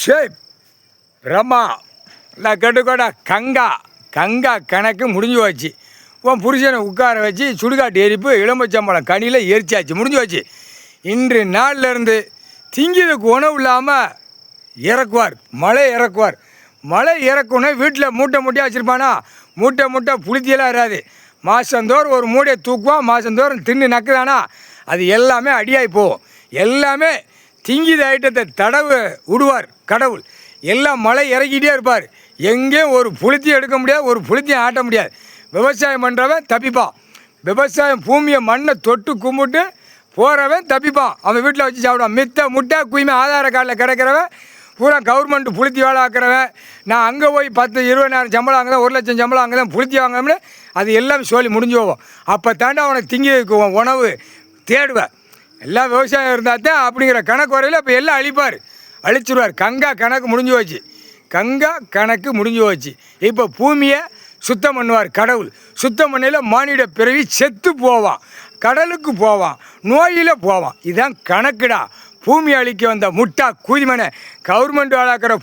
Shape Brahma இல்லை கெட்டுக்கோடா கங்கா கணக்கு முடிஞ்சு வச்சு உன் புருஷனை உட்கார வச்சு சுடுகாட்டு எரிப்பு இளம்பச்சம்பழம் கனியில் எரிச்சாச்சு முடிஞ்சு வச்சு. இன்று நாளிலேருந்து திங்கிறதுக்கு உணவு இல்லாமல் இறக்குவார், மழை இறக்குனே வீட்டில் மூட்டையாக வச்சுருப்பானா, மூட்டை புளித்தியெல்லாம் இராது. மாதந்தோறும் ஒரு மூடையை தூக்குவான், மாதந்தோறும் தின்னு நக்குதானா அது எல்லாமே அடியாகி போகும். எல்லாமே திங்கித ஐட்டத்தை தடவு விடுவார் கடவுள். எல்லாம் மழை இறக்கிட்டே இருப்பார். எங்கேயும் ஒரு புளித்தியும் எடுக்க முடியாது, ஒரு புளித்தியும் ஆட்ட முடியாது. விவசாயம் பண்ணுறவன் தப்பிப்பான். விவசாயம் பூமியை மண்ணை தொட்டு கும்பிட்டு போகிறவன் தப்பிப்பான். அவன் வீட்டில் வச்சு சாப்பிடுவான். மித்த முட்டை குயிமை ஆதார கார்டில் கிடைக்கிறவன் பூரா கவர்மெண்ட்டு புளுத்தி வேலை ஆக்கிறவன். நான் அங்கே போய் 10-20,000 சம்பளம் அங்கே தான், 1,00,000 சம்பளம் அங்கே தான் புளுத்தி வாங்கணும்னு அது எல்லாம் சொல்லி முடிஞ்சு போவோம். அப்போ தாண்டா அவனுக்கு திங்கிறதுக்கு உணவு தேடுவேன். எல்லாம் விவசாயம் இருந்தால் தான் அப்படிங்கிற கணக்கு வரையில் இப்போ எல்லாம் அழிச்சிடுவார். கங்கா கணக்கு முடிஞ்சு போச்சு. இப்போ பூமியை சுத்தம் பண்ணுவார் கடவுள். சுத்தம் பண்ணையில் மானிட பிறவி செத்து போவான், கடலுக்கு போவான், நோயில் போவான். இதுதான் கணக்குடா. பூமி அழிக்க வந்த முட்டா கூதிமனை கவர்மெண்ட் வளர்க்குற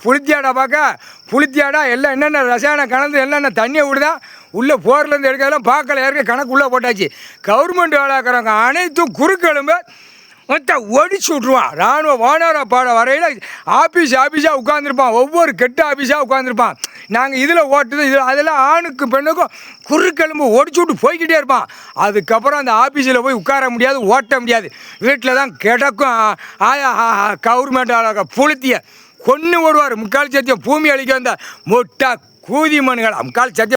புளித்தியாடா எல்லாம் என்னென்ன ரசாயனம் கலந்து என்னென்ன தண்ணியை விடுதான் உள்ளே போர்லேருந்து எடுக்கிறதெல்லாம் பார்க்கல, ஏற்க கணக்கு உள்ளே போட்டாச்சு. கவர்மெண்ட் வளர்க்குறவங்க அனைத்தும் குறுக்கெலும்பு மொத்தம் ஒடிச்சு விட்ருவான். இராணுவ வானர பாட வரையில் ஆஃபீஸாக உட்காந்துருப்பான். ஒவ்வொரு கெட்ட ஆஃபீஸாக உட்காந்துருப்பான். நாங்கள் இதில் ஓட்டுது அதெல்லாம் ஆணுக்கும் பெண்ணுக்கும் குறுக்கெலும்பு ஒடிச்சு விட்டு போய்கிட்டே இருப்பான். அதுக்கப்புறம் அந்த ஆஃபீஸில் போய் உட்கார முடியாது, ஓட்ட முடியாது. வீட்டில் தான் கிடக்கும். கவர்மெண்ட் புளுத்திய கொன்று ஓடுவார். முக்கால் சத்தியம் பூமி அழிக்க வந்த முட்டா கூதி மனுகள் முக்கால் சத்தியம்.